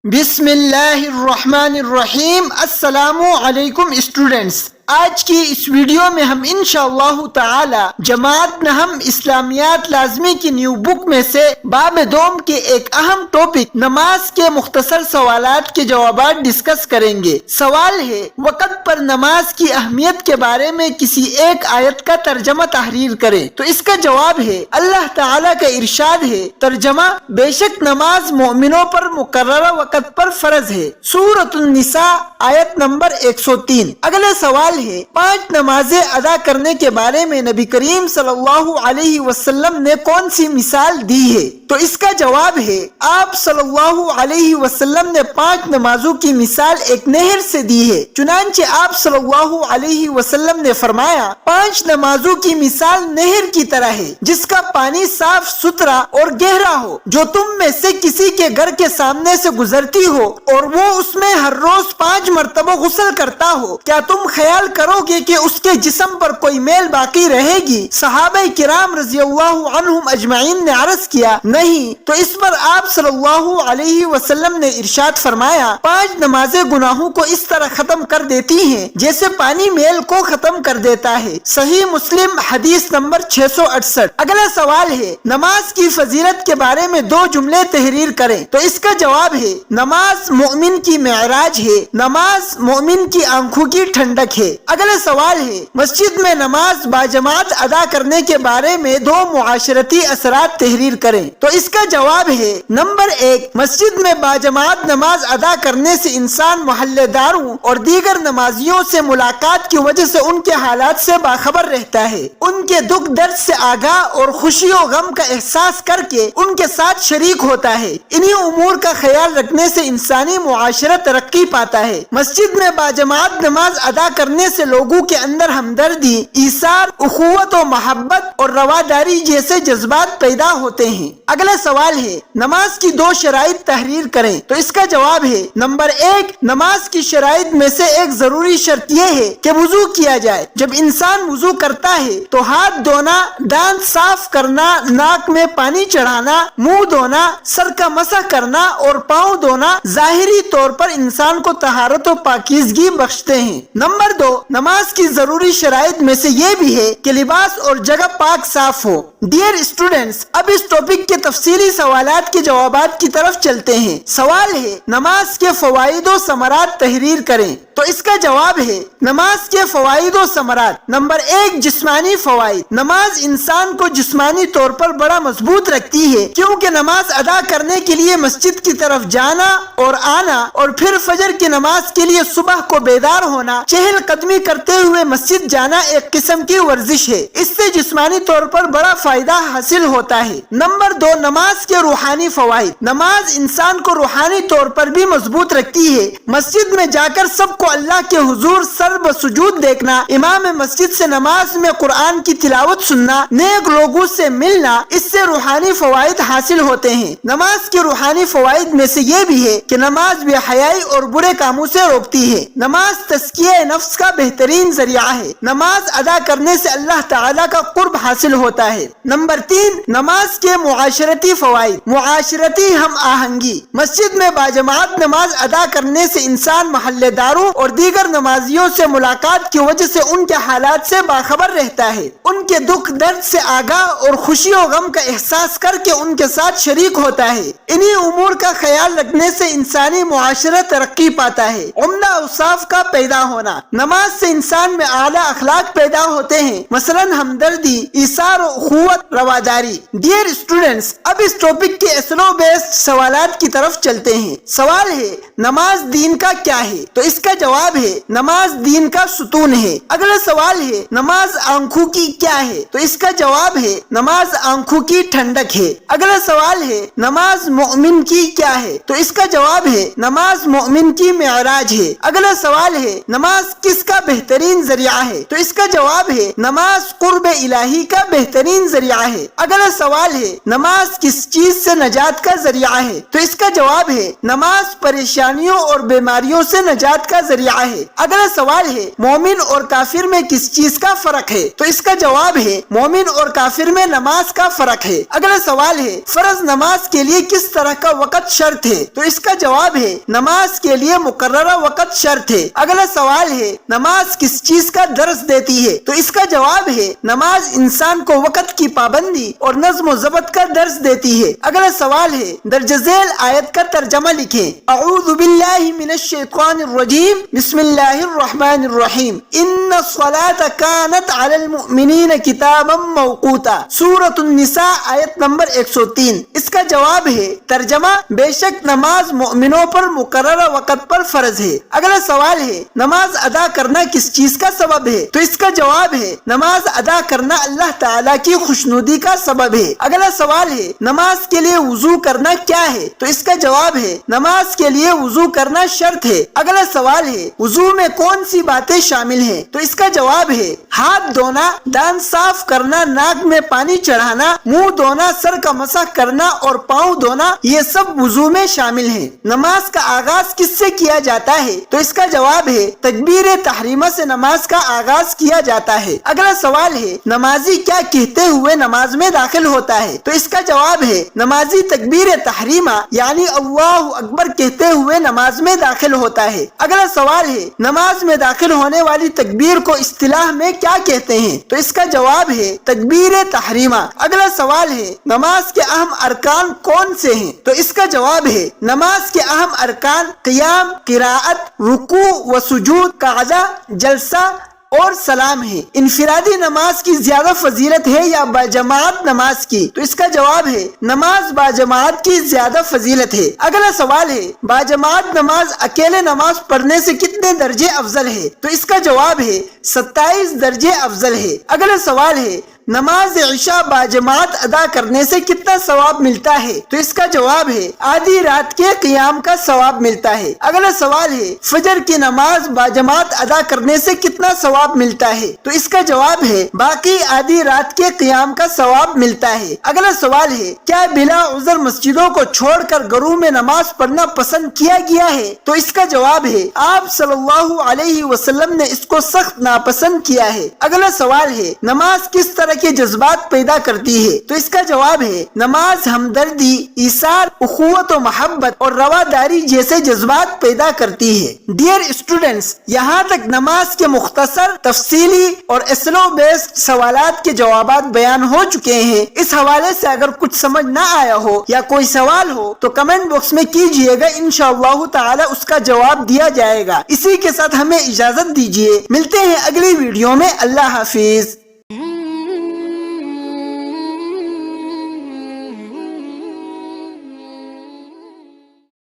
بسم اللہ الرحمن الرحیم۔ السلام علیکم اسٹوڈنٹس، آج کی اس ویڈیو میں ہم انشاءاللہ تعالی جماعت نہم اسلامیات لازمی کی نیو بک میں سے باب دوم کے ایک اہم ٹاپک نماز کے مختصر سوالات کے جوابات ڈسکس کریں گے۔ سوال ہے، وقت پر نماز کی اہمیت کے بارے میں کسی ایک آیت کا ترجمہ تحریر کریں۔ تو اس کا جواب ہے، اللہ تعالی کا ارشاد ہے، ترجمہ، بے شک نماز مومنوں پر مقررہ وقت پر فرض ہے، سورۃ النساء آیت نمبر 103۔ اگلا سوال ہے، 5 نمازیں ادا کرنے کے بارے میں نبی کریم صلی اللہ علیہ وسلم نے کون سی مثال دی ہے؟ تو اس کا جواب ہے، آپ صلی اللہ علیہ وسلم نے 5 نمازوں کی مثال ایک نہر سے دی ہے۔ چنانچہ آپ صلی اللہ علیہ وسلم نے فرمایا، 5 نمازوں کی مثال نہر کی طرح ہے جس کا پانی صاف ستھرا اور گہرا ہو، جو تم میں سے کسی کے گھر کے سامنے سے گزرتی ہو اور وہ اس میں ہر روز 5 مرتبہ غسل کرتا ہو، کیا تم خیال کرو گے کہ اس کے جسم پر کوئی میل باقی رہے گی؟ صحابہ کرام رضی اللہ عنہم اجمعین نے عرض کیا، نہیں۔ تو اس پر آپ صلی اللہ علیہ وسلم نے ارشاد فرمایا، 5 نمازیں گناہوں کو اس طرح ختم کر دیتی ہیں جیسے پانی میل کو ختم کر دیتا ہے۔ صحیح مسلم حدیث نمبر 668۔ اگلا سوال ہے، نماز کی فضیلت کے بارے میں 2 جملے تحریر کریں۔ تو اس کا جواب ہے، نماز مومن کی معراج ہے، نماز مومن کی آنکھوں کی ٹھنڈک ہے۔ اگلا سوال ہے، مسجد میں نماز باجماعت ادا کرنے کے بارے میں 2 معاشرتی اثرات تحریر کریں۔ تو اس کا جواب ہے، نمبر 1، مسجد میں باجماعت نماز ادا کرنے سے انسان محلے داروں اور دیگر نمازیوں سے ملاقات کی وجہ سے ان کے حالات سے باخبر رہتا ہے، ان کے دکھ درد سے آگاہ اور خوشی و غم کا احساس کر کے ان کے ساتھ شریک ہوتا ہے۔ انہی امور کا خیال رکھنے سے انسانی معاشرہ ترقی پاتا ہے۔ مسجد میں باجماعت نماز ادا کرنے سے لوگوں کے اندر ہمدردی، ایثار، اخوت و محبت اور رواداری جیسے جذبات پیدا ہوتے ہیں۔ اگلا سوال ہے، نماز کی 2 شرائط تحریر کریں۔ تو اس کا جواب ہے، نمبر 1، نماز کی شرائط میں سے ایک ضروری شرط یہ ہے کہ وضو کیا جائے۔ جب انسان وضو کرتا ہے تو ہاتھ دھونا، دانت صاف کرنا، ناک میں پانی چڑھانا، منہ دھونا، سر کا مسح کرنا اور پاؤں دھونا ظاہری طور پر انسان کو طہارت و پاکیزگی بخشتے ہیں۔ نمبر 2، نماز کی ضروری شرائط میں سے یہ بھی ہے کہ لباس اور جگہ پاک صاف ہو۔ ڈیئر اسٹوڈنٹس، اب اس ٹاپک کے تفصیلی سوالات کے جوابات کی طرف چلتے ہیں۔ سوال ہے، نماز کے فوائد و ثمرات تحریر کریں۔ تو اس کا جواب ہے، نماز کے فوائد و ثمرات۔ نمبر 1، جسمانی فوائد۔ نماز انسان کو جسمانی طور پر بڑا مضبوط رکھتی ہے، کیونکہ نماز ادا کرنے کے لیے مسجد کی طرف جانا اور آنا اور پھر فجر کی نماز کے لیے صبح کو بیدار ہونا، چہل قدمی کرتے ہوئے مسجد جانا ایک قسم کی ورزش ہے۔ اس سے جسمانی طور پر بڑا فائدہ حاصل ہوتا ہے۔ نمبر 2، نماز کے روحانی فوائد۔ نماز انسان کو روحانی طور پر بھی مضبوط رکھتی ہے۔ مسجد میں جا کر سب کو اللہ کے حضور سر بسجود دیکھنا، امام مسجد سے نماز میں قرآن کی تلاوت سننا، نیک لوگوں سے ملنا، اس سے روحانی فوائد حاصل ہوتے ہیں۔ نماز کے روحانی فوائد میں سے یہ بھی ہے کہ نماز بے حیائی اور برے کاموں سے روکتی ہے۔ نماز تزکیہ نفس کا بہترین ذریعہ ہے۔ نماز ادا کرنے سے اللہ تعالیٰ کا قرب حاصل ہوتا ہے۔ نمبر 3، نماز کے معاشرتی فوائد۔ معاشرتی ہم آہنگی۔ مسجد میں باجماعت نماز ادا کرنے سے انسان محلے داروں اور دیگر نمازیوں سے ملاقات کی وجہ سے ان کے حالات سے باخبر رہتا ہے، ان کے دکھ درد سے آگاہ اور خوشی و غم کا احساس کر کے ان کے ساتھ شریک ہوتا ہے۔ انہی امور کا خیال رکھنے سے انسانی معاشرہ ترقی پاتا ہے۔ عمدہ اوصاف کا پیدا ہونا۔ نماز سے انسان میں اعلیٰ اخلاق پیدا ہوتے ہیں، مثلا ہمدردی، ایثار و اخوت، رواداری۔ ڈیئر اسٹوڈنٹس، اب اس ٹاپک کے اسلو بیسڈ سوالات کی طرف چلتے ہیں۔ سوال ہے، نماز دین کا کیا ہے؟ تو اس کا جواب ہے، نماز دین کا ستون ہے۔ اگلا سوال ہے، نماز آنکھوں کی کیا ہے؟ تو اس کا جواب ہے، نماز آنکھوں کی ٹھنڈک ہے۔ اگلا سوال ہے، نماز مومن کی کیا ہے؟ تو اس کا جواب ہے، نماز مومن کی معراج ہے۔ اگلا سوال ہے، نماز کس کا بہترین ذریعہ ہے؟ تو اس کا جواب ہے، نماز قرب الہی کا بہترین ذریعہ ہے۔ اگلا سوال ہے، نماز کس چیز سے نجات کا ذریعہ ہے؟ تو اس کا جواب ہے، نماز پریشانیوں اور بیماریوں سے نجات کا ذریعہ ہے۔ اگلا سوال ہے، مومن اور کافر میں کس چیز کا فرق ہے؟ تو اس کا جواب ہے مومن اور کافر میں نماز کا فرق ہے۔ اگلا سوال ہے فرض نماز کے لیے کس طرح کا وقت شرط ہے؟ تو اس کا جواب ہے نماز کے لیے مقررہ وقت شرط ہے۔ اگلا سوال ہے نماز کس چیز کا درس دیتی ہے؟ تو اس کا جواب ہے نماز انسان کو وقت کی پابندی اور نظم و ضبط کا درس دیتی ہے۔ اگلا سوال ہے درج ذیل آیت کا ترجمہ لکھیں۔ اعوذ باللہ من الشیطان الرجیم، بسم اللہ الرحمن الرحیم، ان الصلاة كانت علی المؤمنین کتابا موقوتا، سورۃ النساء آیت نمبر 103۔ اس کا جواب ہے ترجمہ بے شک نماز مومنوں پر مقررہ وقت پر فرض ہے۔ اگلا سوال ہے نماز ادا کرنا کس چیز کا سبب ہے؟ تو اس کا جواب ہے نماز ادا کرنا اللہ تعالیٰ کی خوشنودی کا سبب ہے۔ اگلا سوال ہے نماز کے لیے وضو کرنا کیا ہے؟ تو اس کا جواب ہے نماز کے لیے وضو کرنا شرط ہے۔ اگلا سوال ہے وضو میں کون سی باتیں شامل ہیں؟ تو اس کا جواب ہے ہاتھ دھونا، دان صاف کرنا، ناک میں پانی چڑھانا، منہ دھونا، سر کا مسح کرنا اور پاؤں دھونا، یہ سب وضو میں شامل ہیں۔ نماز کا آغاز کس سے کیا جاتا ہے؟ تو اس کا جواب ہے تکبیر تحریمہ سے نماز کا آغاز کیا جاتا ہے۔ اگلا سوال ہے نمازی کیا کہتے ہوئے نماز میں داخل ہوتا ہے؟ تو اس کا جواب ہے نمازی تکبیر تحریمہ یعنی اللہ اکبر کہتے ہوئے نماز میں داخل ہوتا ہے۔ اگلا سوال ہے نماز میں داخل ہونے والی تکبیر کو اصطلاح میں کیا کہتے ہیں؟ تو اس کا جواب ہے تکبیر تحریمہ۔ اگلا سوال ہے نماز کے اہم ارکان کون سے ہیں؟ تو اس کا جواب ہے نماز کے اہم ارکان قیام، قراءت، رکوع و سجود، قعدہ، جلسہ اور سلام ہے۔ انفرادی نماز کی زیادہ فضیلت ہے یا باجماعت نماز کی؟ تو اس کا جواب ہے نماز باجماعت کی زیادہ فضیلت ہے۔ اگلا سوال ہے باجماعت نماز اکیلے نماز پڑھنے سے کتنے درجے افضل ہے؟ تو اس کا جواب ہے 27 درجے افضل ہے۔ اگلا سوال ہے نماز عشاء باجماعت ادا کرنے سے کتنا ثواب ملتا ہے؟ تو اس کا جواب ہے آدھی رات کے قیام کا ثواب ملتا ہے۔ اگلا سوال ہے فجر کی نماز باجماعت ادا کرنے سے کتنا ثواب ملتا ہے؟ تو اس کا جواب ہے باقی آدھی رات کے قیام کا ثواب ملتا ہے۔ اگلا سوال ہے کیا بلا عذر مسجدوں کو چھوڑ کر گھروں میں نماز پڑھنا پسند کیا گیا ہے؟ تو اس کا جواب ہے آپ صلی اللہ علیہ وسلم نے اس کو سخت ناپسند کیا ہے۔ اگلا سوال ہے نماز کس طرح کے جذبات پیدا کرتی ہے؟ تو اس کا جواب ہے نماز ہمدردی، ایثار، اخوت و محبت اور رواداری جیسے جذبات پیدا کرتی ہے۔ ڈیئر اسٹوڈنٹس، یہاں تک نماز کے مختصر، تفصیلی اور اسلو بیسڈ سوالات کے جوابات بیان ہو چکے ہیں۔ اس حوالے سے اگر کچھ سمجھ نہ آیا ہو یا کوئی سوال ہو تو کمنٹ باکس میں کیجئے گا، انشاءاللہ تعالی اس کا جواب دیا جائے گا۔ اسی کے ساتھ ہمیں اجازت دیجیے، ملتے ہیں اگلی ویڈیو میں۔ اللہ حافظ۔